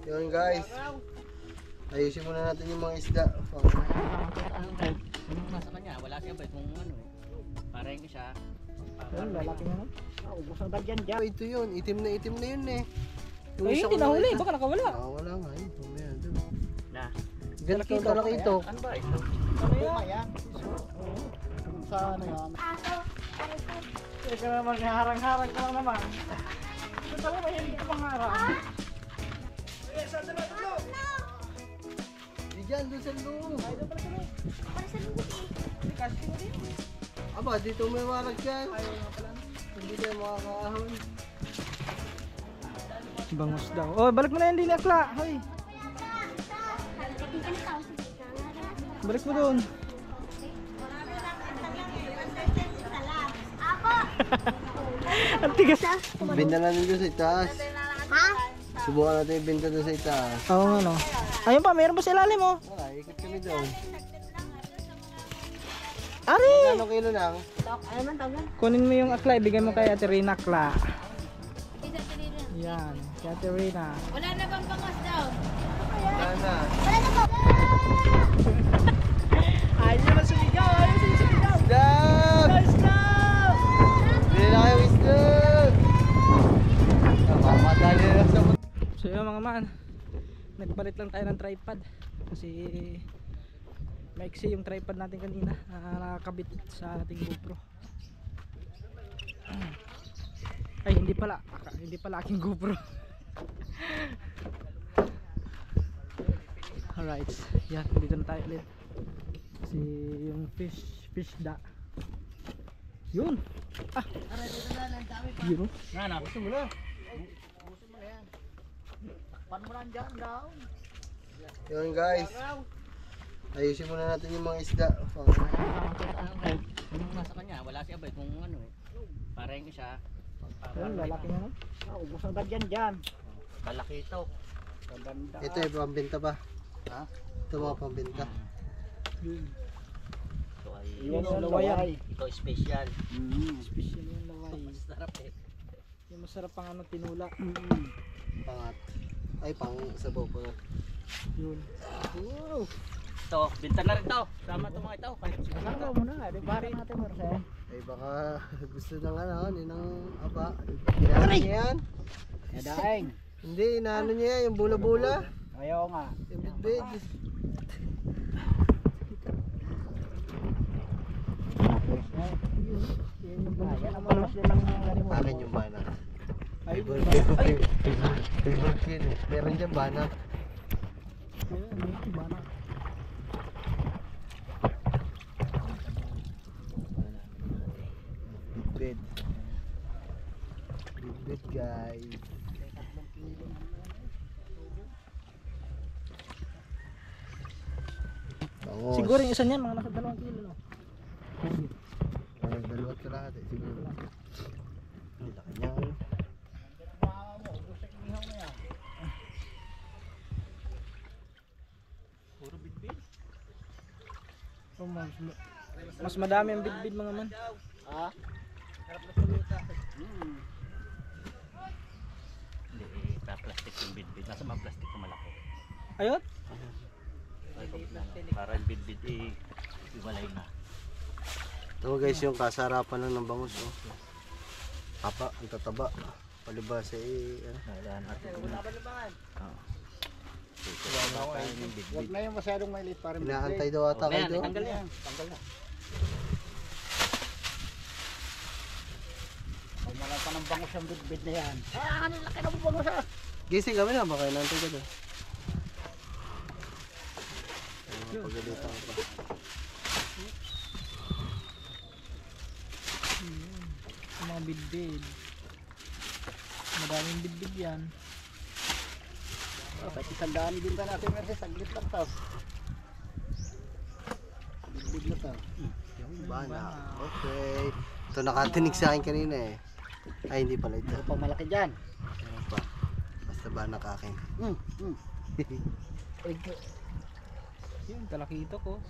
Yun guys. Ayusin muna natin yung mga isda. Nasa kanya, wala siya ba kung ano eh. Parang siya. Ayun, lalaki na lang. Ubus ang bagyan dyan. Ito yun, itim na yun eh. Yung Ay, isa hindi ko nahuli, nakita. baka nakawala. Wala nga yun. Mamaya doon. Na. Ganito talaki ito. Ano ba ito? Ano yan? Sa ano yan? Teka naman, harang-harang ka lang naman. Ito talaga hindi ka pangharang. Di dyan, doon sa loob. Ay, doon pala sa loob. Para sa lubot eh. Hindi, kasi mo din. Aba, dito may marag dyan. Ayaw nga pala. Hindi tayo makakaahon. Bangus daw. Oh, balik mo na yung linakla. Hoy, balik mo doon. Ang tigas. Binta natin doon sa itaas. Ha? Subukan natin yung binta doon sa itaas. Oo nga no. Ayun pa, meron pa sa ilalim mo. Wala, ikot kami doon. Ari! Ano kilo lang? Ano man tawag yan? Kunin mo yung akla, ibigay mo kay Ate Rina akla. Isa tinira. Yan, kay Ate Rina. Wala na bang bangas daw? Wala na. Wala na ba? Ayaw naman sumigaw, ayaw sumigaw. Stop! Stop! Bili na kayo wisdom! Nakamadali na sa mga. So yun mga man, nagpalit lang tayo ng tripod. Kasi maiksi yung tripod natin kanina na nakakabit sa ating GoPro. Ay hindi pala aking GoPro. Alright, yan, dito na tayo ulit. Kasi yung fish da. Yun. Yun. Na, Gusto mo na? Pan mo lang dyan daw. Yun guys. Ayusin muna natin yung mga isda. Nasa kanya, wala siya ba kung ano eh. Parang siya. Ayun, lalaki na lang. Ubus ang bagyan dyan. Malaki ito. Gaganda. Ito yung pambinta pa. Ha? Ito mga pambinta. Yun. Ito ay Yun ang laway. ito special. Special yung laway. Masarap eh. Yung masarap pang ano, tinula. Pangat. Ay, pang sabaw pa. Yun. Wow. Ito, binta na rin ito. Sama ito mga ito. Kahit Kasama mo na. Di bari natin Marcel. Ay, baka gusto ng ano, ninang aba. Inaano niya yan? Daing. Hindi, inaano niya yan, yung bula-bula. Ayaw nga. Yung bidbid. Yan ang malas yan ang Akin yung banak. Ay, Favorite yun eh. Meron dyan banak. Bidbid. Bidbid guys. Bangos. siguro yung isa niyan, mga nasa 2 kilo. No? Parang dalawat kalahati siguro. Ang laki niya. puro bitbit. Oh, mas madami ang bidbid mga man. Ha? Harap na pulutan. Hindi, plastic yung bitbit. Nasa mga plastic na malaki. Ayun. Para yung bitbit eh, iwalay na. Ito guys yung kasarapan lang ng bangus. Oh. Papa, ang tataba. Palibasa eh. Ano? Nailaan natin ito na. Oo. Huwag na yung masyadong maliit para Inaantay daw ata kayo doon. Tanggal yan. Tanggal na. Pag wala pa ng bangus ang bidbid na yan. Ah, ano laki ng bangus ah. Gising kami na, baka inaantay ka doon. Pagalitan ko pa. Mga bidbid. Madaming bidbid yan. Oh, kahit isang daan din ba natin Mercedes, saglit lang to. Bidbid na to. Yung banak. Okay. Ito nakatinig sa akin kanina eh. Ay hindi pala ito. Ito pang malaki dyan. Ano pa? Basta banak akin. Yun, talakito ko.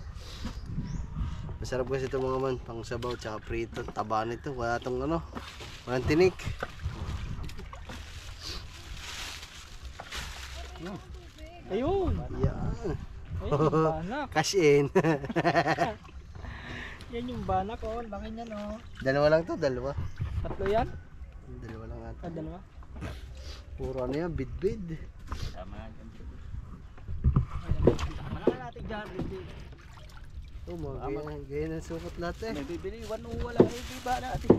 Masarap kasi ito mga man. Pang sabaw tsaka prito. Taba nito. Wala itong ano. Walang tinik. Ayun. Yan. Ayun yung banak. Cash in. Yan yung banak oh. Laki niyan oh. Dalawa lang to, dalawa. Tatlo yan? Dalawa lang ata. Dalawa. Puro ano yan, bid-bid. Tama yan. Malaki natin dyan. Oh, mga ganyan ang sukot lahat eh. May bibili, wala eh, di ba natin?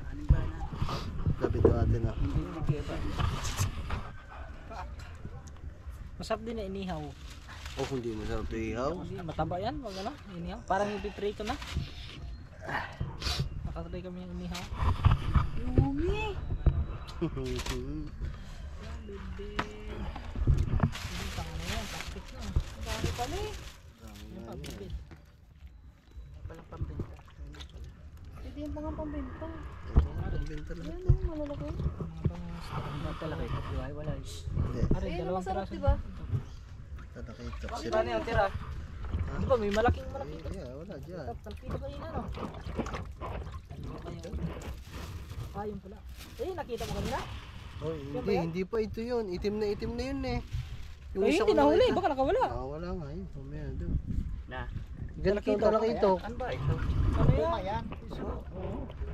Anong ba na? Gabi to atin ah. Hindi nag-iba. Masarap din na inihaw. Oh, hindi masarap to ihaw. Hindi, mataba yan. Wag ano, inihaw. Parang ipiprito na. Nakatry kami ng inihaw. Yumi! Bebe. Hindi pa ano yan, plastic na. Dami pala eh. Yung pabibig. Palang pambenta. Hindi yung mga pambenta. Pambenta lang. Yan yung malalaki. Mga talaki. Wala. Hindi. Aray, Ayun, dalawang masarap piraso. diba? Tatakita. Bakit ba na yung tira? Di ba may malaking malaki? Yeah, wala dyan. Talpito kayo na no? Ah, yun pala. Eh, nakita mo kanina? Oh, Yan ba hindi, yan? hindi pa ito yun. Itim na yun eh. Eh, isa hindi ko nahuli. nakita. Baka nakawala. Wala nga yun. Mamaya doon. Na. Ganito talaki ito. Ano ba ito? Ano yan? Yan.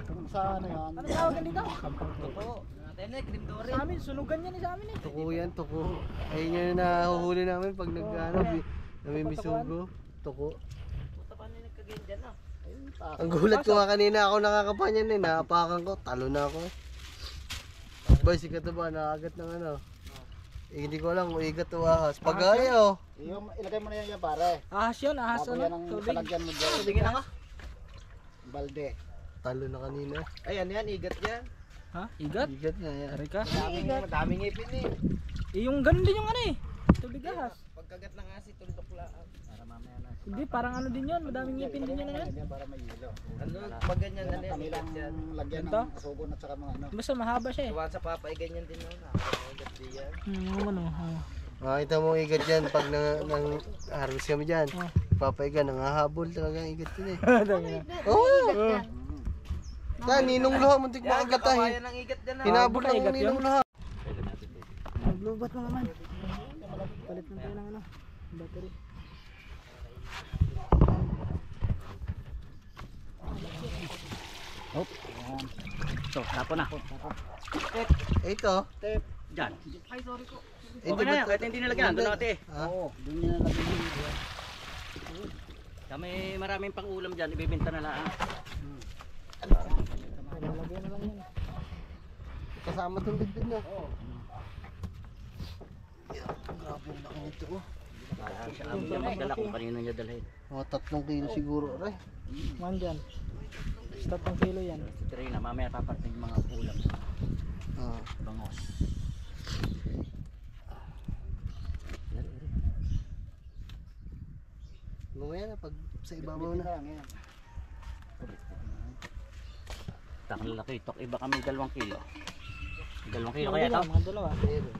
Kung sa ano yan. Ano tawag dito? Totoo. Natin na, cream dory. Sa amin, sunugan yan sa amin eh. Tuko yan, tuko. Ayun yung nahuhuli namin pag namimisugo. Tuko. Puta pa na nagkagayin dyan ah. Ang gulat ko nga kanina ako nakakapanyan eh. Naapakan ko, talo na ako. Boy, si Kataba, nakagat ng ano. Eh, hindi ko alam kung igat o ahas. Pag ayaw. Yung ilagay mo na yan pare. Ahas yun, ahas Tapos ano? yan ang Tubig. palagyan mo dyan. Tingin na ka. Balde. Talo na kanina. Ayan yan, igat yan. Ha? Igat? Igat nga yan. Tari ka? Madaming ngipin eh. Eh, yung ganun din yung ano eh. Tubig ahas. Pagkagat ng asi, tuldok lang. Para mamaya na. Hindi, parang ano din yun. Madaming ngipin din yun na yan. Yan para may hilo. Ano, pag ganyan Yan na ang yan, kanilang igat yan. lagyan Ganito? ng sugon at saka mga ano. Basta mahaba siya eh. Iwan sa papa, ay ganyan din yun. Nakakaigat din yan. Ano? Makita mo ang igat dyan pag nang harvest kami dyan. Oh. Papaiga, nangahabol talaga ang igat dyan eh. Oo! Oo! Saan, ninong luha, muntik Yan, makagat ah. kawayan ng igat dyan ah. Hinabol lang igat ang ninong yun? luha. Maglubat mga man. Palit lang tayo ng ano. Battery. So, tapo na. Ito. Dyan. Ito Okay na yan, kahit hindi nilagyan. Doon natin. Ah, Doon niya nalagyan. Kami maraming pang ulam dyan, ibibenta na lang. Lalagay na lang yan. kasama itong bidbid na. Grabe ang laki nito oh. Siya ang magdala kung kanino niya dalhin. Mga 3 kilo siguro rin. Man dyan. 3 kilo yan. Si Trina, mamaya paparating yung mga ulam. Ah. Bangos. Mamaya na pag sa ibabaw na. Takang laki. Tok iba kami 2 kilo. 2 kilo Mga kaya dalawa, ito? mga dalawa. Meron.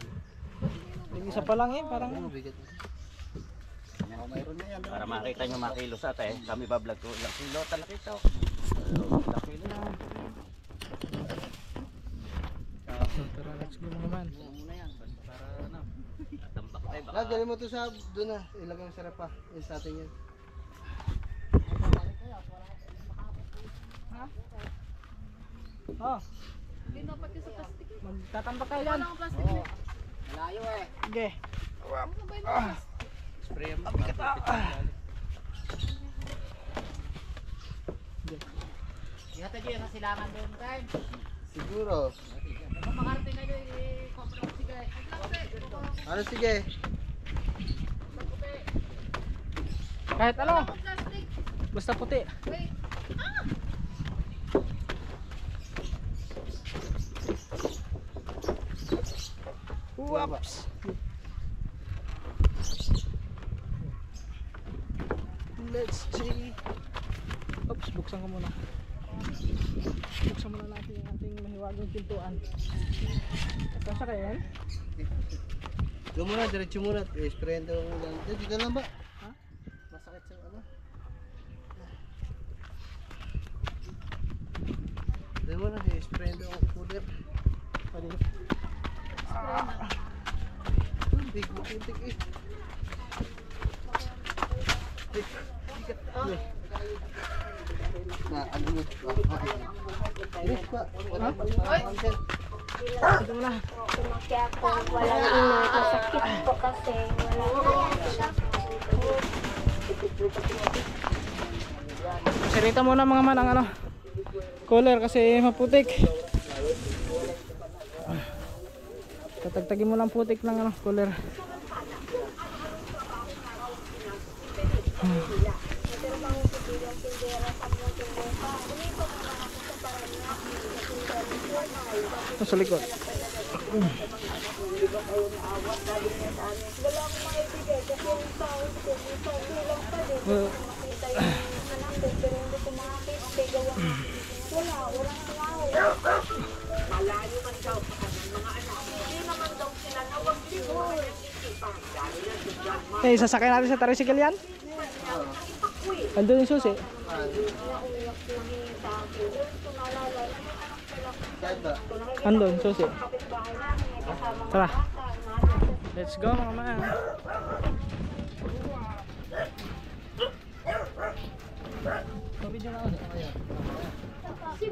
Yung isa pa lang eh, parang Ano bigat? Mayroon na yan. Para makita nyo mga kilo sa ate. Kami bablog ko. Ilang kilo talaki ito. Ilang kilo na. tara, let's go naman. Muna yan. Para ano. Tambak tayo. Ah, dali mo to sa doon na. Ilagay mo sa rep pa. Yung sa atin yan. Oh, Hindi na pati sa plastic eh. magtatambak tayo yan. Wala akong plastic eh. Malayo eh. Sige. Ano ba yun? Spray mo. Bigat Ihata dyan sa silangan doon tayo. Siguro. Kung makarating na doon, i-compro si guys. Ano sige? Kahit ano, Plastic. basta puti. Wait. Whoops. Let's see. Oops, buksan ko muna. Buksan muna natin yung ating mahiwagang pintuan. Kasya kayo yan? Doon muna, diretso muna. I-sprayan daw mo lang. Dito lang ba? Ha? Masakit sa ano? Doon muna, i-sprayan daw ang cooler. Pwede. Big maputik eh. Nah, agulod pa. Yes pa. Wala pa. Ito mo na. Kaya po walang ingay, masakit po kasi Sirita muna mga man ang ano, cooler kasi maputik. Tatagtagin mo lang putik ng ano, cooler. Ito sa likod. Eh, sasakay natin sa tricycle yan? Andun yung susi. Andun, susi. Tara. Let's go mga man. Video na ako. Si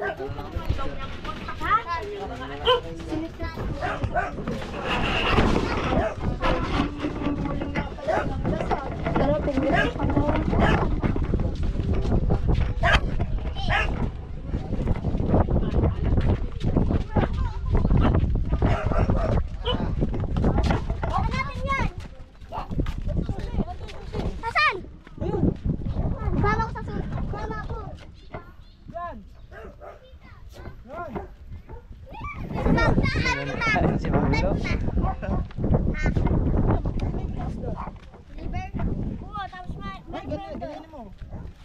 Milo.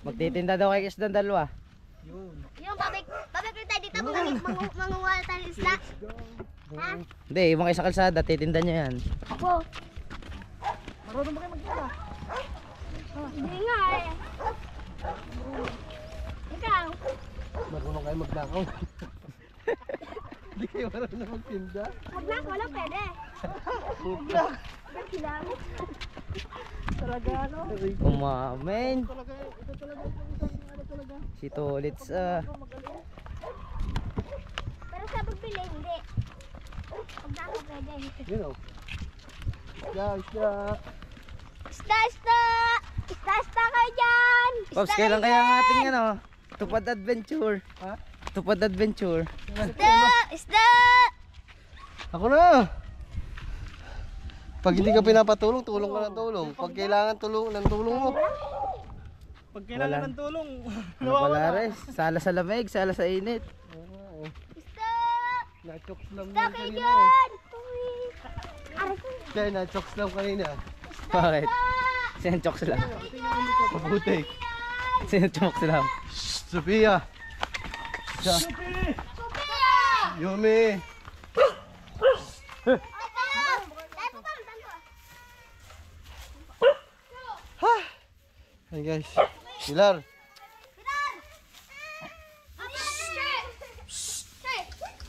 Magtitinda daw kay Isdan dalawa. Yung babalik tayo dito, mangunguha tayo ng isla. Ha? Hindi, ibang isa kalsada, titinda niya yan. Ako. Marunong ba kayo magtinda? Hindi nga eh. Ikaw. Marunong kayo magnakaw. Hindi kayo marunong magtinda. Magnakaw, wala pwede. Buklak. Kailangan. Talaga ano? Umamen. Ito talaga ano talaga. Si Tolits Pero sa pagbili, hindi. Magnakaw pwede. You know. Isda. Isda kayo dyan. Pops, kailan kaya ang ating ano? Tupad Adventure. Ha? Tupad Adventure. Isda. Ako na. Pag hindi ka pinapatulong, tulong ka ng tulong. Pag kailangan ng tulong mo. Pag kailangan Wala. ng tulong, Ano pala res? Sala sa lamig, sala sa init. Isda. Na-chokes lang Isda yun kayo kanina dyan. Aray ko. Kaya na-chokes lang kanina. Bakit? Sinchok sila. Mabutik. Sinchok sila. Sophia. Sophia. Yumi. Hey guys. Pilar.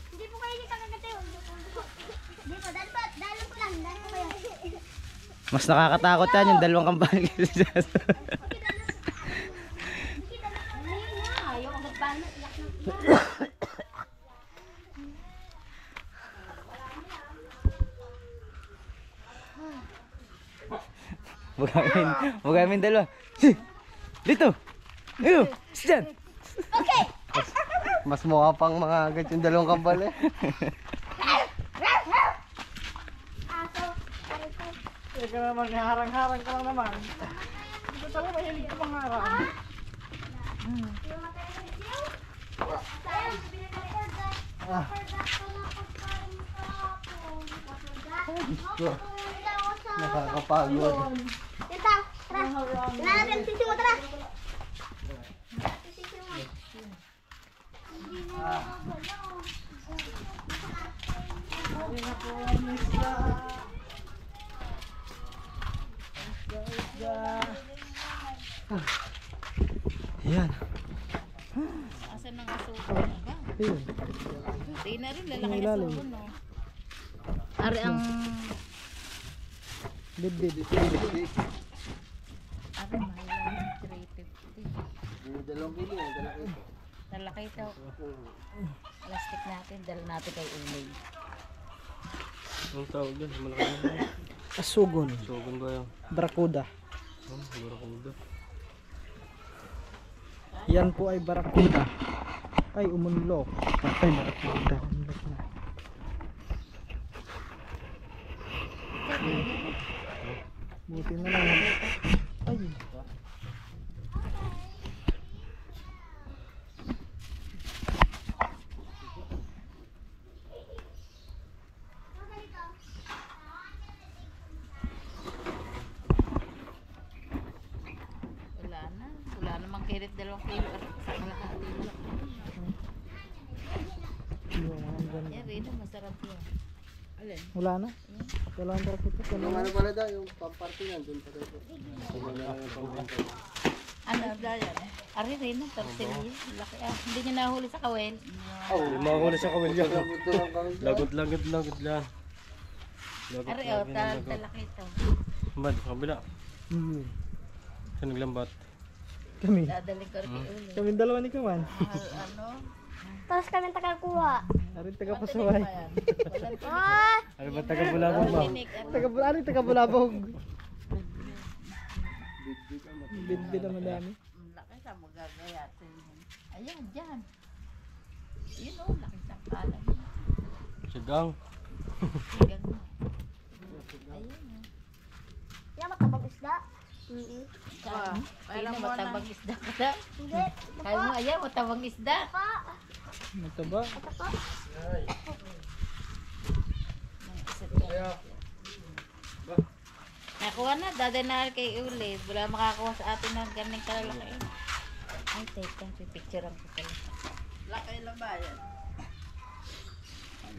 Hindi po kayo kakagatayo. Hindi po, dahil po lang kayo. Mas nakakatakot yan yung dalawang kampanya. Ayaw ang magpano, iyak ng Bugamin dalawa. Dito. Ayun, dyan. Okay! Mas mukha pang mga agad yung dalawang kambal eh. Aso, aray ko. Teka naman, harang-harang ka lang naman. Ito talaga mahilig ka mga harang. Yung matay ng siyo. Sayang, binigay ko dyan. Gusto. Nakakapagod. Tita, tara. Hinanap yung sisi mo, tara. Sisi mo. Hindi na nakagalaw. Yan. Asan ng asuko na ba? Ayun. Di na rin, lalaki asuko no. Ari ang Bid. Ano, mahal lang. 350. Yung 2 kilo, yung dala ito. Talaki ito. Plastic natin. Dala natin kay Ulay. Ang tawag dyan, malaki na. Asugon. Sogan ba yan? Barakuda. Barakuda. Yan po ay barakuda. Ay, umunlok. Ay, barakuda. Umunlok na. Buti na lang. Ay. Wala na. Wala namang kirit 2 kilo. Sa kalahati mo. Yung mga ganda. Yan, Rino, masarap yan. Alin? Wala na. Wala na barakuda. Yung ano pala daw, yung pampartingan, dun pa daw. Ano ba yan? Ari Rino, torsilyo. Laki ah. Hindi niya nahuli sa kawel. Hindi makakuli sa kawil yan. Ito lang kami. Lagot lang. Ari oh, talaki ito. Bad, kabila. Hmm. Saan naglambat? Kami. Dadaling ko rin kay Ulay. Kami dalawa ni Kaman. Mahal ano? Tapos kami tagakuha. Arin taga Pasaway. Walang Ah! Ano ba taga-bulabog ba? tinik. Taga Bulabog. Bid na madami. Laki sa magagayatin. Ayan, dyan. Yun o, laki sa kalan. Sigang. Sigang na. Ayun o. Yan, matabang isda. Kaya na matabang isda ka na. Hindi. Kaya mo, ayan, matabang isda. Pa. Mataba. Nakuha na, daday na kay Uli. Wala makakuha sa atin ng ganang kalalaki. Ay, teka, pipicturean ko pala. Laki lang ba yan?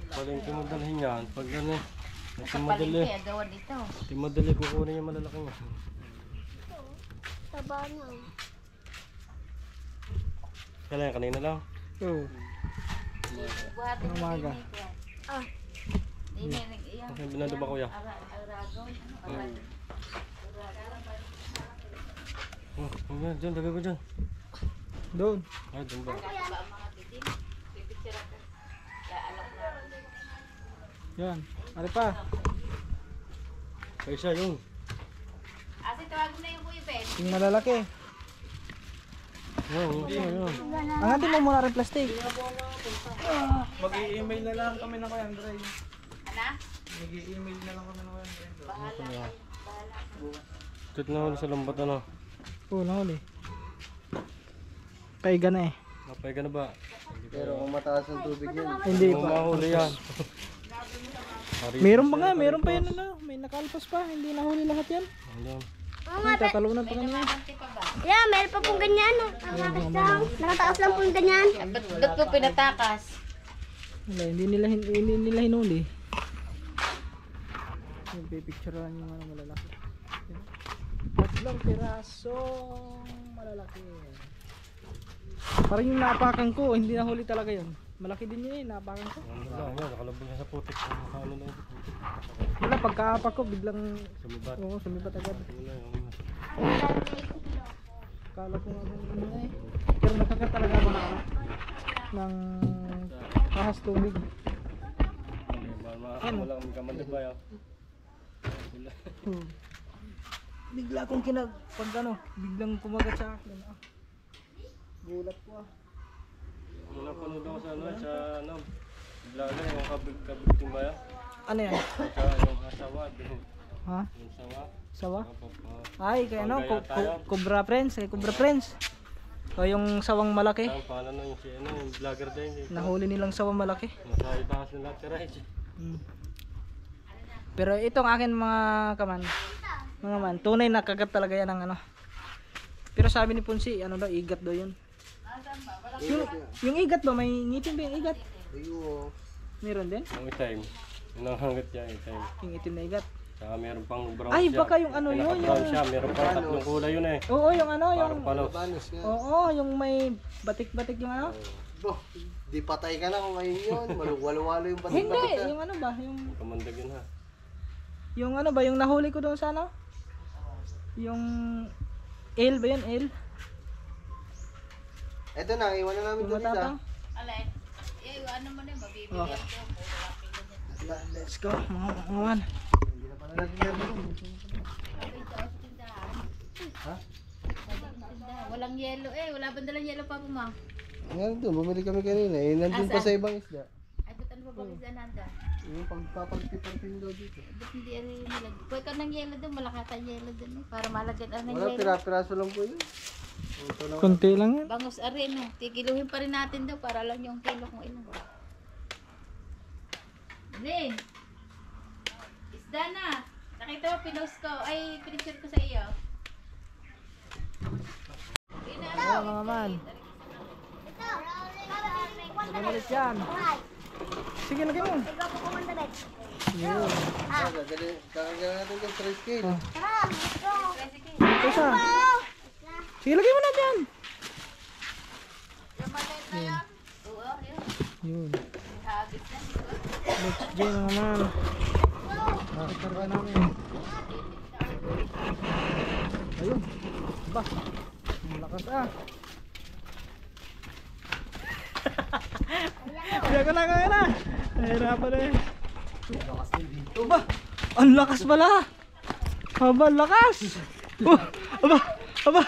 Palengke mo dalhin yan. Pag gano'n. Sa palengke, agawan ito. Di madali kukunin yung malalaki nga. Taba na. Kailan kanina lang. Oo. Buhatin mo Umaga. din ito. Ah. Dininig iyan. Okay, binado ba kuya? Aragaw. Aragaw. Oh, hanggang dyan, lagay ko dyan. Doon. Ay, dyan ba? Ba ang mga bitin? Pipicturean ko. Kaya alam na. Yan. Ano pa? Kaysa yung. Ate, tawagin na yung Kuya Ben. Yung malalaki. Yun. Angatin mo muna rin plastic. Mag-i-email na lang kami na kay Andre. Ana? Mag-i-email na lang kami na kay Andre. Tit na huli sa lambat ano. Oo, nahuli. Kaiga na eh. Napay ka na ba? Pero kung mataas ang tubig yun. Hindi Kung pa. mahuli yan. Meron pa nga, meron pa yan ano. May nakalpas pa, hindi nahuli lahat yan. Ayan. Oo Ay, tatalunan pa kanina. Mamanti pa ba? Yeah, meron pa pong ganyan. Nakataas lang pong ganyan. Ba't po pinatakas? Wala, hindi nila hinuli. Yung pipicturean yung ano malalaki. Tatlong pirasong malalaki. Parang yung napakan ko, hindi nahuli talaga yun. Malaki din yun eh, napakan ko. Wala, yan. Nakalabog na sa putik. Ano na yung putik. Wala, pagkaapak ko, biglang, Sumibat. oo, sumibat agad. Wala, yung Kala ko nga ano na eh. Pero nakakat talaga ako ng ahas tubig. Wala kami kamandag ba yan? Bigla akong pag ano, biglang kumagat sa akin. Ah. Gulat ko ah. Wala pa nung ako sa ano, sa ano. Vlogger, yung kabigting ba yan? Ano yan? Sa yung asawa, Ha? yung sawa. Sawa? Kapag Ay, kay ano? Pagaya tayo. Cobra Friends. Kay Cobra Friends. O yung sawang malaki. saan paano na yung si ano, yung vlogger din. Nahuli nilang sawang malaki. Nasa itaas nila tiray. Pero itong akin mga kaman, mga man, tunay na kagat talaga yan ng ano. Pero sabi ni Punsi, ano daw, igat daw yun. Yung igat ba, may ngitim ba yung igat? Ayun. Meron din? Ang time. Yung nanghangat niya, yung time. Yung itim na igat. Saka meron pang brown Ay, siya. baka yung ano yun, Pinaka-brown yung- siya, meron pang tatlong kulay yun eh. Oo, yung ano, yung... Parang palos. Panos nga. Oo, yung may batik-batik yung ano. Boh, di patay ka na kung ngayon yun. Walo-walo yung Hindi, batik-batik ka. yung ano ba, yung... Kamandag yun ha. Yung ano ba, yung nahuli ko doon sa ano? Yung eel ba yun? Eel? Eto na, iwan na namin Yung doon isa. matapang? Alay. Eh, ano mo na yun, mabibigyan Oh. ko. Puro laki ganyan. Let's go mga man. Hindi na pala natin meron. Sabi ito, sa tindahan. Ha? Sabi sa tindahan. Walang yelo eh. Wala ba dalang yelo pa po, ma? Ngayon doon, bumili kami kanina. Eh, nandun pa Asa? sa ibang isda. Ay, ba't ano pa ba bisa nanda? Yung pagpapagpipantin daw dito. Ba't hindi ano yung nilag? Kuha ka ng yelo doon. Malakata yelo doon eh. Para malagyan ang Wala, yelo. pira-piraso lang po yun. Ito lang. Konti lang yan. Bangus ari no. Tikiluhin pa rin natin daw para lang yung kilo kung ilan. Rin. Isda na. Nakita mo pinost ko. Ay, pinicture ko sa iyo. Ayan mga man. Bumalik yan. Sige, lagay mo. Ikaw po kumanda, Bet. Yun. Kakagyan natin yung 3 scale. Tara, let's go. Ito siya. Sige, lagay mo na dyan. Yung maliit na yan. Oo, yun. Yun. Hagis na. Let's go mga man. Nakakarga namin. Ayun. Ba. Ang lakas ah. Kaya ko na, kaya na. Nahirapan na eh. Aba, ang lakas pala. Aba, ang lakas. Aba, aba, aba.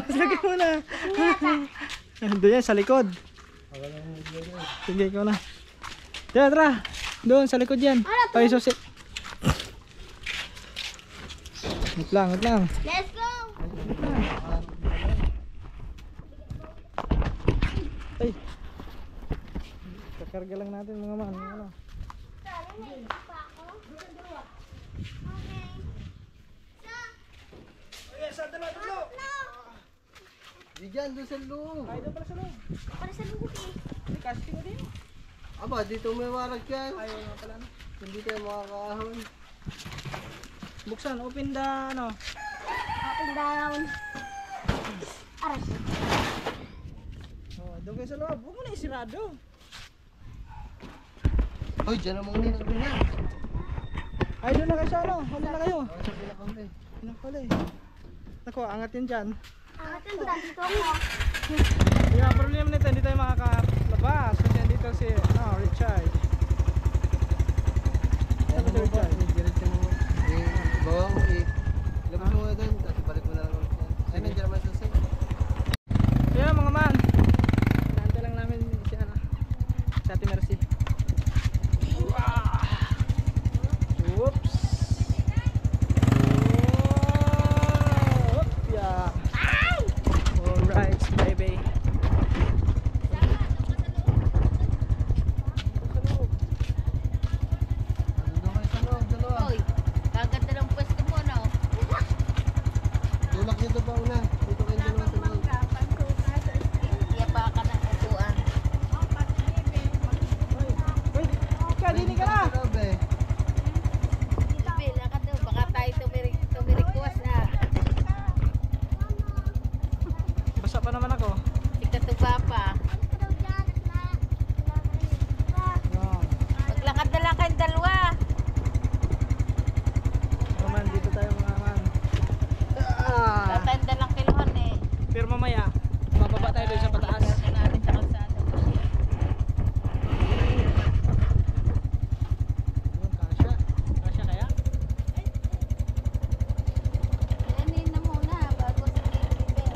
Lagay mo na. Doon yan, sa likod. Sige ko na. Tara, tara. Doon, sa likod yan. Ay, susi. Wait lang, wait lang. Let's go. Ay. Kakarga lang natin mga man. Ano? Di dyan, doon sa loob. Ay, doon pala sa loob. Para sa lugot eh. Ay, casting mo din. Aba, dito may warag yan. Ayaw nga pala. Hindi tayo makakahon. Buksan, open the ano. Up and down. Aras. Oh, doon kayo sa loob. Huwag mo na isirado. Hoy, dyan ang mga ninagin yan. Ay, doon na kayo sa ano. Huli na kayo. Ako sa pinakambay. Ano pala eh. Naku, angat yun dyan. Angat yun, dito ako. Hindi nga problema nito, hindi tayo makakalabas. Kasi dito si Richard. Ano mo ba? Diretso mo. Bawa mo ilabas mo nga doon. Tapos balik mo na lang ulit yan. Ay, nandiyan naman sa sink. Ayan mga man. Inaantay lang namin si Ana. Si Ate Mercy. Whoops. Whoop, yeah. Alright, baby. Doon kayo sa loob, dalawa. Oy, kaganda ng pwesto mo, no? Tulak nito pa una. Dito kayo dalawa sa loob. Kaya pa ka na upuan. Wait, kadini ka na. Sa loob eh. Bibil, ka doon. Baka tayo tumirikwas na. Basa pa naman ako. Ikatuba pa. Ayan. Maglakad na lang kayong dalawa. Mga man, dito tayo mga man. Tatanda lang kiluhan eh. Pero mamaya, bababa tayo doon sa pataas. Pagkakita natin sa kalsada. Yun, kasya. Kasya kaya? Anin na muna bago sa Bibil.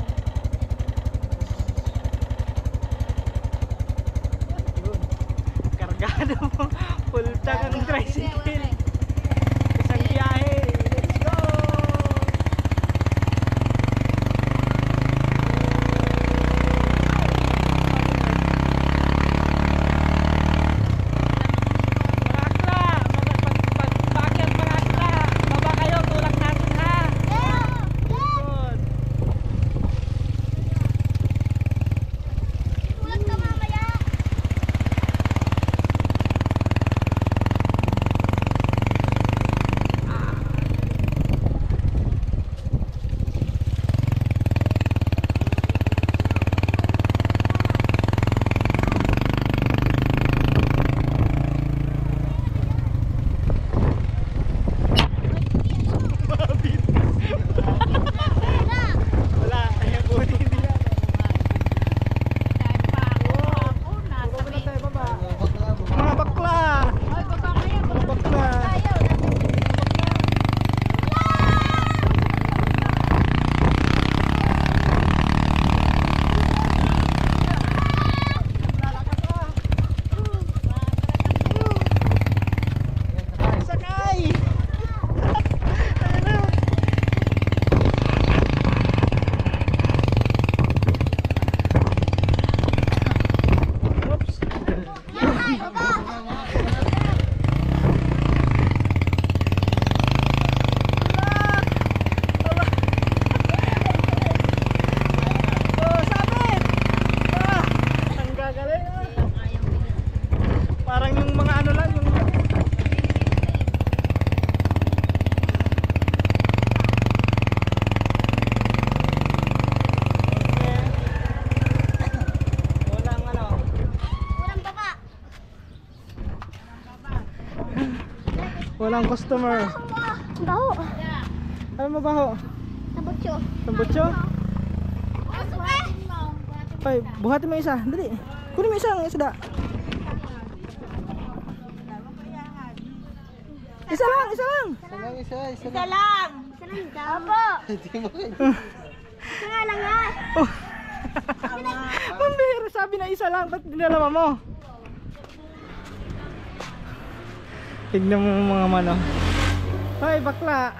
Yun. Kargado mo. Full tank ang tricycle. Isang biyahe. Let's go! Mga akla! Pag-bakit mga akla! Baba kayo, tulak natin ha! Good! Tulad ka mamaya. Parang yung mga ano lang, yung walang ano. Kurang baba. Walang customer. Baho. Ano mabaho? Nabutyo. Tambutso? Pasok eh. Ay, buhatin mo isa. Dali. Kunin mo isang isda. Isa lang, isa lang. Isa lang. Isa lang daw. Opo. Hindi mo kayo. Isa nga lang yan. Oh. Pambihira, sabi na isa lang. Ba't dinalawa mo? Tignan mo mga mano. Hoy, bakla.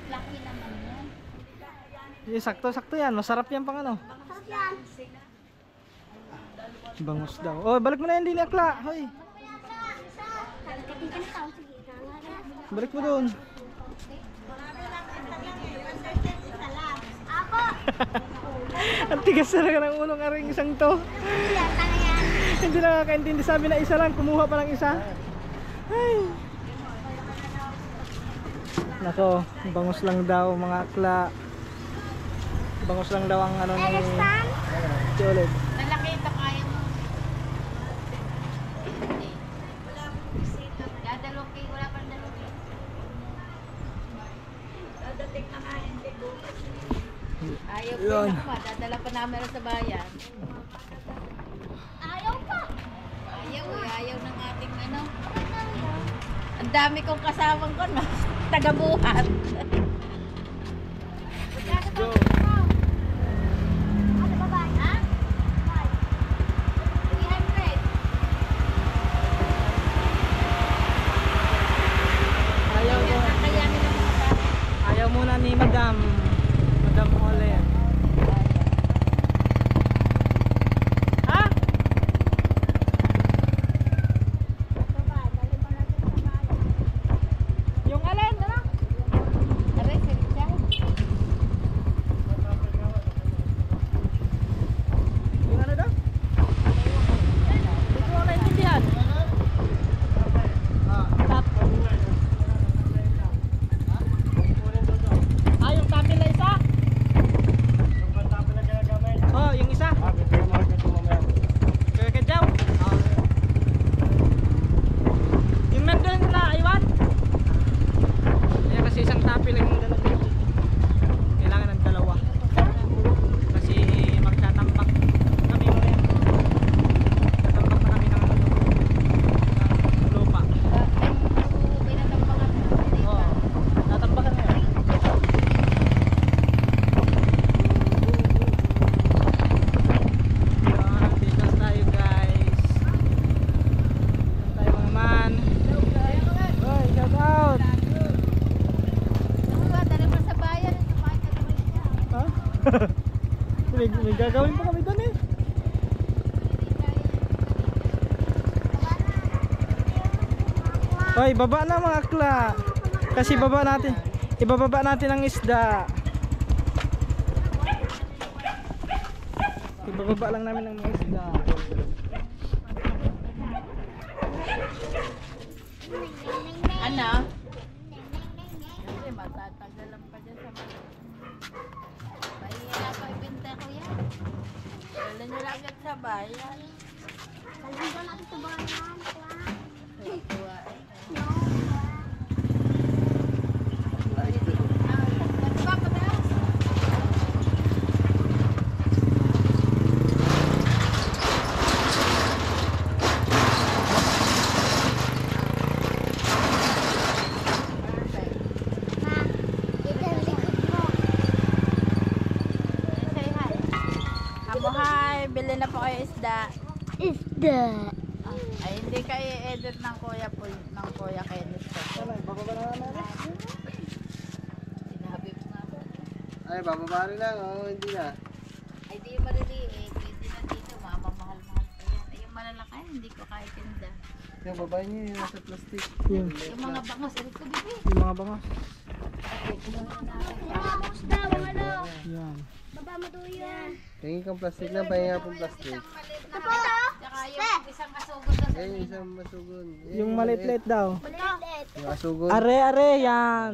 Laki naman yan. Sakto-sakto yan. Masarap yan pang ano. Sarap yan. Bangus daw. Oh, balik mo na yan din akla. Hoy, Kakating ka na tao. Sige, kakating. balik mo doon. Ako. Ang tigas talaga ng ulong aring isang to. Yan, tanga yan. Hindi nakakaintindi. Sabi na isa lang, kumuha pa lang isa. Ay. Nako, bangus lang daw mga akla. Bangus lang daw ang ano ni Understand? Choled. Malaki ito kaya mo. Hindi. Dadaloki, wala pang daloki. Dadating na nga yung tigo. Ayaw ko Yun. na pa, dadala pa namin sa bayan. Ayaw pa. Ayaw ng ating ano. Ang dami kong kasamang ko, no? Tagabuhat. Go. Ano ba ba? Ha? 300. Ayaw mo. Kakayanin ng mga bata. Ayaw muna ni Madam Ole. Ha? Yung alin? Ano? Aray, sirita. Yung ano daw? Hindi ko naintindihan. Tap. Ah, yung tapil na isa? Oh, yung isa? Kaya kadyaw? Yung nandun na iwan? Kaya kasi isang tapil lang yung dala dito. Kailangan ng dalawa. Kasi magtatambak kami mo rin. Tatambak na kami ng lupa. Pinatampakan mo. Oo. Tatambakan na yun. Yan, dito tayo guys. Dito tayo mga man. Oy, shout out. Ano ba, dali mo sa bayan. Kumain ka naman siya. Ha? may gagawin pa kami doon eh. Oy, baba na mga akla. Kasi baba natin. Ibababa natin ang isda. Ibababa lang namin ang mga isda. Ano? Kasi matatagalan pa dyan sa mga. Mahihila pa ibenta ko yan. Dala nyo lang yan sa bayan. Kalito natin sa bayan. Tuwa eh. No. Ba't ba pataas? Perfect. Ma, ito ang likod mo. Say hi. Amo hi, bili na po kayo isda. Isda. Ay hindi kayo i-edit ng kuya po ng kuya Kenneth. Wala, ibababa na namin. Sinabi mo nga ba? Ay, bababa rin lang. Oo, hindi na. Ay di maliliit, pwede na dito, mamamahal-mahal pa yan. Ay yung malalaki, hindi ko kaya tinda. Yung babae niya yung nasa plastic. Yun, Yung mga bangos, ulit ko bibi. yung mga bangos. Vamos daw, ano? Yan. Baba mo doon yan. Tingin kang plastic na, pahinga pong plastic. Ito po. yung isang asugon sa Yan yung isang masugon. Yan, Yung maliit-liit daw. Maliit. Yung asugon. Are, yan.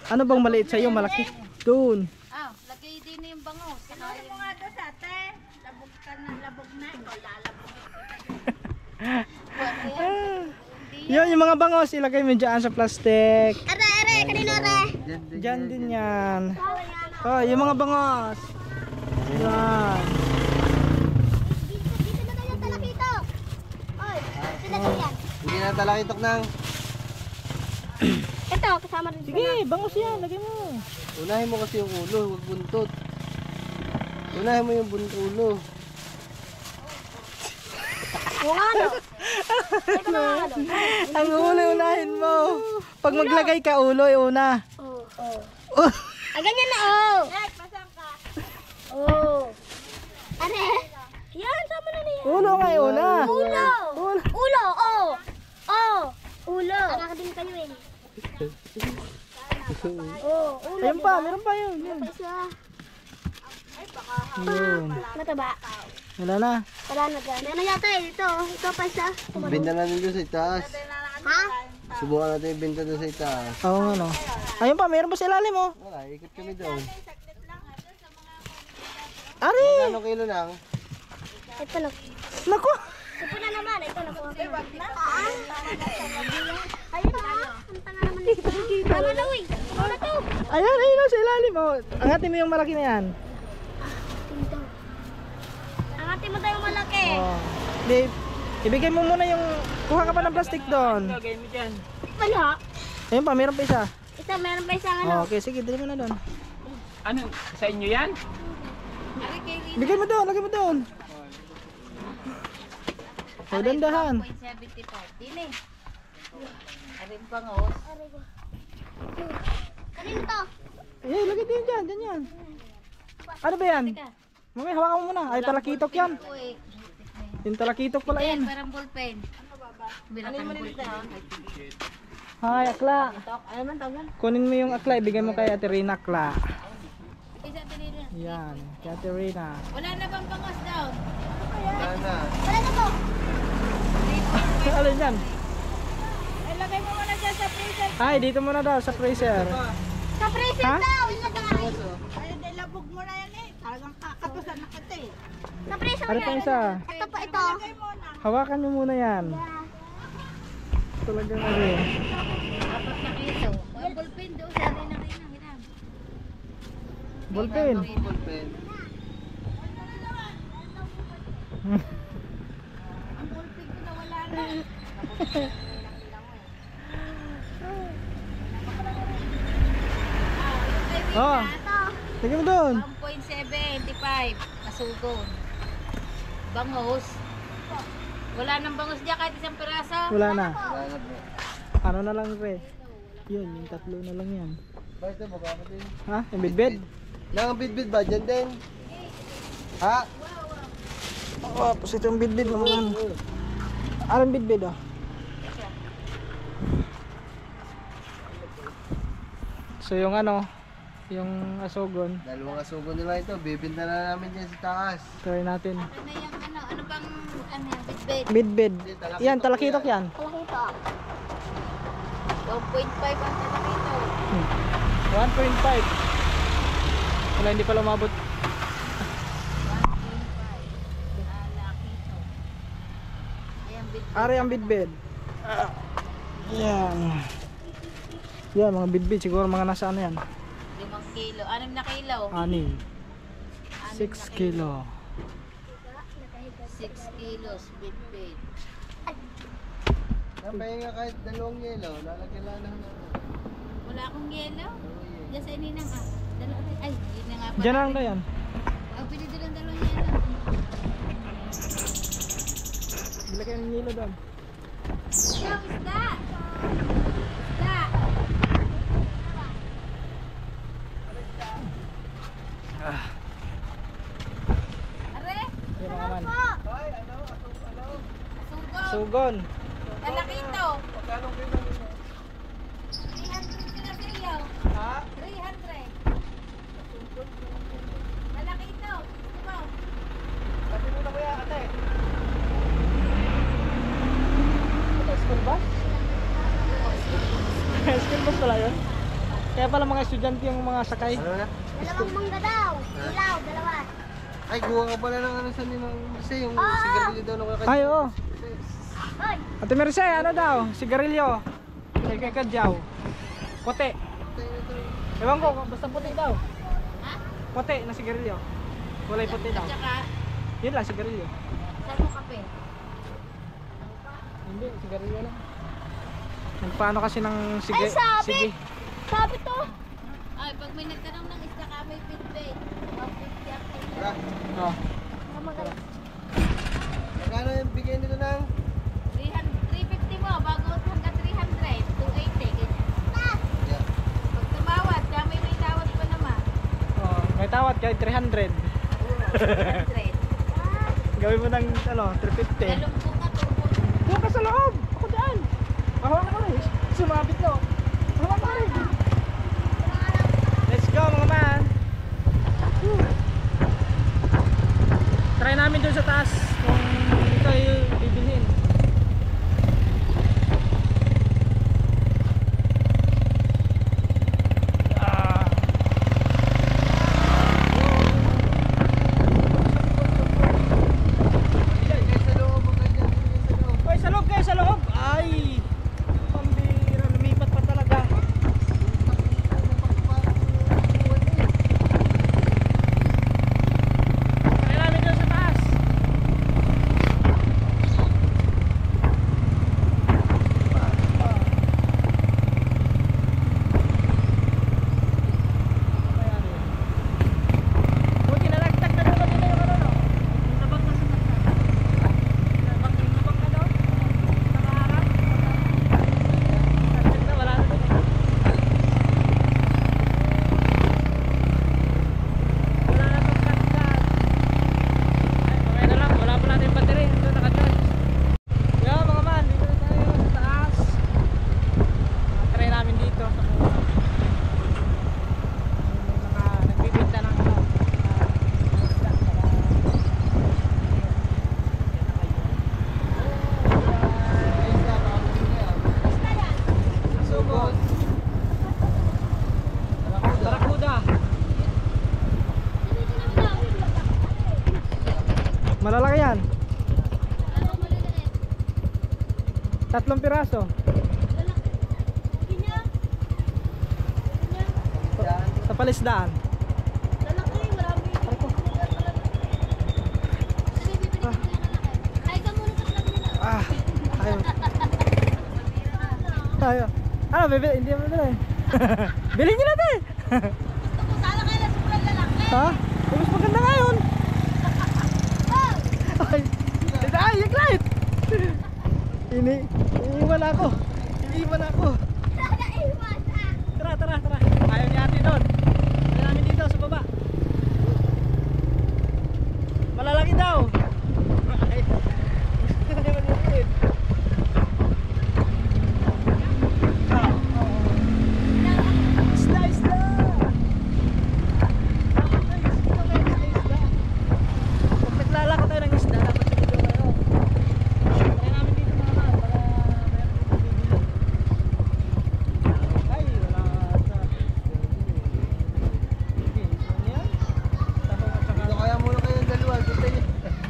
Ano bang maliit sa'yo? Malaki. Doon. Ah, lagay din yung bangus. Ano mo nga doon sa ate? Labog ka na, labog na. Ikaw lalabog. Yun, yung mga bangos, ilagay mo dyan sa plastic. Are, kanino are? Dyan din yan. Oh, yung mga bangos. Yan. Dito na tayo talakito. Oy, sila yan. Hindi na talakitok nang. Ito, kasama rin. Sige, bangos yan. Lagay mo. Unahin mo kasi yung ulo, huwag buntot. Unahin mo yung ulo. Yung ano? Ito na ano? Ang ulo, unahin mo. Pag maglagay ka, ulo, una. Oh. Ah, ganyan na, oh. Pasang ka. Oh. Are? Yan, sama na niya. Ulo nga, una. Ulo. Ulo, oh. Oh. Ulo. Nakakadin kayo eh. Oh, ulo. Ayun pa, meron pa yun. Yun. Isa. Yun. Mataba. Wala na. Wala na dyan. Meron yata eh. Ito pa isa. Binta natin doon sa itaas. Ha? Subukan natin ibenta doon sa itaas. Oo nga no. Ayun pa, meron pa sa ilalim oh. Wala, ikot kami doon. Ari! Ano kilo lang? Ito na. Naku! Ito na naman. Ito na po. Ayun na. Ang tanga naman nito. Tama na, uy. Ano na to? Ayan, ayun oh, sa ilalim oh. Angatin mo yung malaki na yan. Ito. Angatin mo tayong malaki. Oh. Di, ibigay mo muna yung, kuha ka pa ng plastic doon. Lagay mo dyan. Wala. Ayun pa, meron pa isa. Ito, meron pa isang ano. Oh, okay, sige, dali mo na doon. Ano? Sa inyo yan? Ari kay Rina. Bigay mo doon, lagay mo doon. Oh, dandahan. 0.75. Dili. Ari ang bangus. Kanino to? Eh, lagay din dyan, dyan yan. Ano ba yan? Teka. Mamaya, hawakan mo muna. Ay, talakitok yan. Uy. Yung talakitok pala Pen, yan. parang ballpen. Binatang ballpen. Hay, akla. Kunin mo yung akla, ibigay mo kay Ate Rina akla. Isa pinili. Yan, kay Ate Rina. Wala na bang bangus daw? Wala na. Wala na to. Alin yan? Ay, lagay mo muna dyan sa freezer. Ay, dito muna daw sa freezer. Sa freezer Ha? daw. Ilagay. Ay, labog mo na yan eh. Talagang kakapasan na kita eh. Sa freezer Ano pa yan. isa? Ito pa ito. Hawakan nyo muna yan. Talagang ano eh. 4 na kilo. Ang ballpen doon sa Rina. Hiram. Ballpen. Ballpen. Oh, lagay mo doon. 1.75. Masugon. Bangus. Wala nang bangus dyan kahit isang piraso. Wala na. Wala na po. Ano na lang pre? Yun, yung tatlo na lang yan. Bakit ito, baba din? Ha? Yung bidbid? Nakabidbid ba? Dyan din? Ha? Oh, tapos ito yung bidbid naman. Anong bidbid oh? So yung ano, yung asugon, Dalawang asugon nila ito. Bibinta na namin dyan sa taas. try natin. Ano yung ano bang ano yung bitbit? Bidbid. Yan, talakitok yan. Malaki ito. 1.5 ang talakito. 1.5. Wala, hindi pala umabot. 1.5. Talakito. Ayan bitbit. Ari ang bidbid. Yan. Yan, mga bidbid. Siguro mga nasa ano yan? 5 kilo. 6 na kilo. 6 kilo. 6 kilos bitbit. Napahinga kahit dalawang yelo. Lalagyan lang na. Wala akong yelo. Diyan sa ininang ah. Ay, yun na nga pala. Diyan lang na yan. Ang pinili lang 2 yelo. Bilagyan ng nilo doon. Yo, isda! Isda! Are? Yan mga man. Sugo! Sugon. Talakito! 300 sila sa'yo. Ha? 300. Talakito! Gusto mo? Sabi mo na kuya. Talbos pala yun. Kaya pala mga estudyante yung mga sakay. Ano na? Dalawang mangga daw. Ilaw, dalawa. Ay, guha ka pala ng ano sa ninang kasi yung sigarilyo daw na kakain. Ay, oo. Hoy, Ate Merce, ano daw? Sigarilyo. Kay Kadyaw. Puti. Ewan ko, basta puti daw. Puti na sigarilyo. Kulay puti daw. Tsaka, Yun lang, sigarilyo. saan mo kape? Hindi, sigarilyo lang. Nagpaano kasi ng sige. Ay, sabi! Sige. sabi to. Ay, pag may nagtanong ng isda ka, may feedback. 150 ang kilo. Oh. Magkano yung bigyan nito ng? 350 mo, bago hanggang 300. 280, ganyan. Yeah. Pag tumawad, kami may tawad pa naman. Oh, may tawad kahit 300. 300. Gawin mo ng ano, 350. Dalong bunga, tumpok. Doon ka sa loob! Ako dyan! Hawakan ko rin! Sumabit ko! Hawakan ko rin! Let's go mga man! Woo. Try namin doon sa taas kung ito yung bibilhin. Ah. Bigay sa loob, bigay sa loob. Oy, sa loob kayo, sa loob! Ay! Pambira, lumipat pa talaga. Try namin doon sa taas. Buti nalagtag na doon kanina yung ano, no? Yung nabang na sa taas. Nabang na doon? Sa kaharap? Nalagtag na, wala na doon. Wala na doon kagad. Ay, mamaya na lang. Wala pa natin yung battery. Ito, naka-charge. Kaya mga man, dito na tayo sa taas. Try namin dito sa mga nagbibinta ng ano. Isda. Subos. Barakuda. Malalaki yan. 3 piraso. Sa palisdaan. Ah, ayaw. Ayaw. Ano, bebe? Hindi mo bibili. Bilhin nyo natin. Ha? Mas maganda ngayon. Ay, ay, yung light. Iniiwan ako. Iniiwan ako. Tara, tara, tara. Ayaw ni ate doon. Ayaw namin dito sa baba. Malalaki daw. Ay, gusto na naman yung isda, isda. Pag naglalakad tayo ng isda, dapat sa video kayo. Kaya namin dito mga man, para meron kong bibili. Ay, wala ata. Okay, so yan. Tapos at saka. Dito kaya muna kayong dalawa, binta niyo.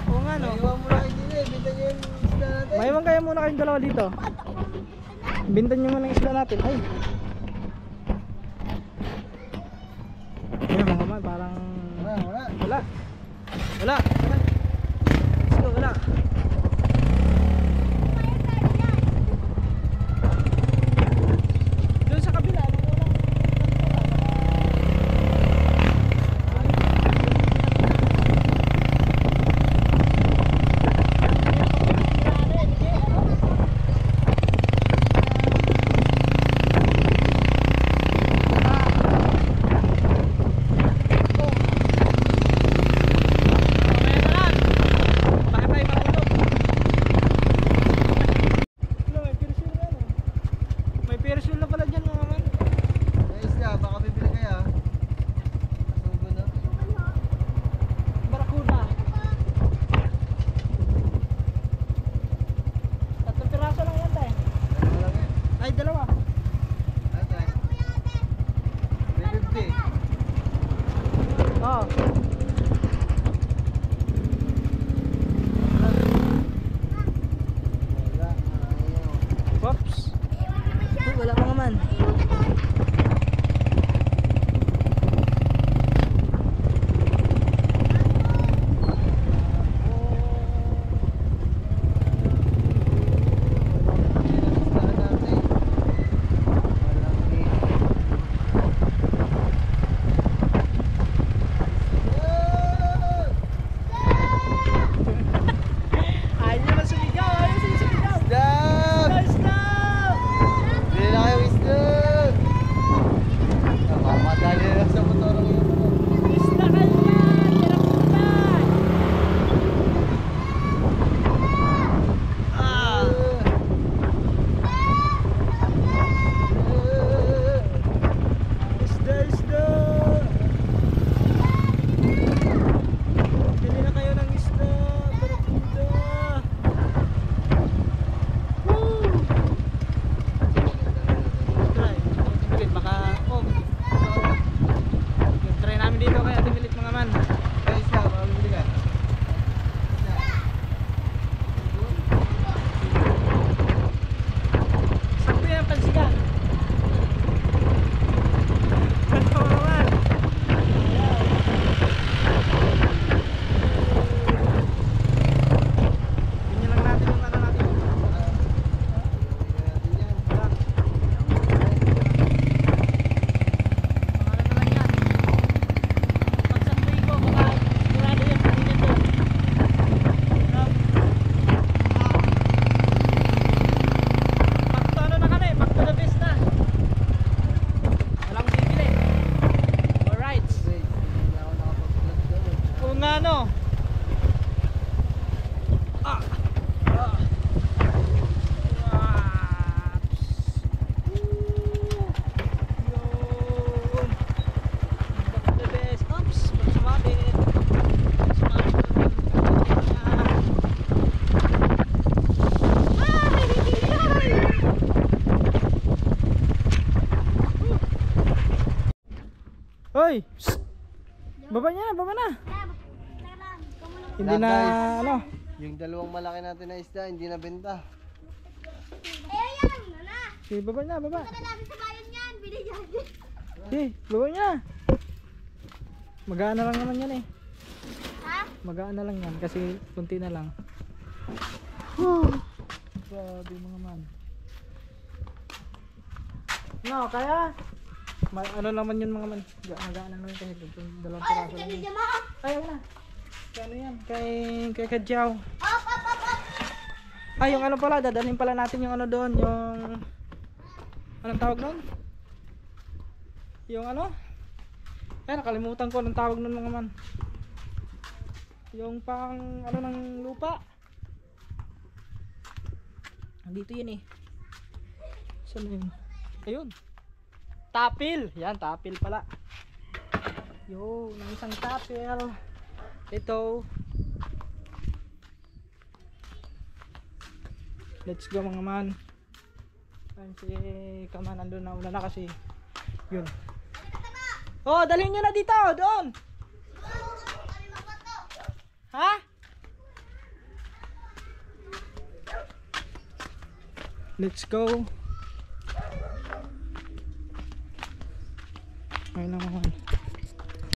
Oo nga no. Iwan muna kayo dito eh, binta niyo yung isda natin. Maiwan kaya muna kayong dalawa dito. Bintan nyo muna yung isda natin. Ay. Ayun mga man, parang Wala. wala. Wala. Let's go, wala. Doon sa kabila, wala. Mamaya na lang. Bakit tayo mahulog? Wala, may pirsul na ano. May pirsul na pala dyan mga man. May isda, baka bibili kayo. Sugo na. Barakuda. 3 piraso lang yan tayo. Dalawa lang eh. Ay, 2. Ano tayo? Hoy! Psst! Baba niya na, baba na. Teka lang. Ikaw muna. Hindi na, Guys. ano. Yung dalawang malaki natin na isda, hindi na benta. Yan. Nana. Sige, baba na, baba. Punta na namin sa bayan yan. Binigyan. Sige, baba niya. Magaan na lang naman yan eh. Ha? Magaan na lang yan kasi kunti na lang. Grabe mga man. No, kaya? Ano naman yun mga man? Magaan na naman kasi dalawang piraso lang yun. mo. Ayaw na. Kaya ano yan? Kay Kadjaw. Up. Ay, yung ano pala, dadalhin pala natin yung ano doon, yung... Anong tawag doon? Yung ano? Ay, nakalimutan ko anong tawag nun mga man. Yung pang, ano ng lupa. Andito yun eh. Saan yun? Ayun. Tapil! Yan, tapil pala. Yo, ng isang tapil. Ito. Let's go mga man. Ayun si Kaman andun na una na kasi yun. Oh, dalhin nyo na dito, doon. Ha? Let's go. Ayun na mga man.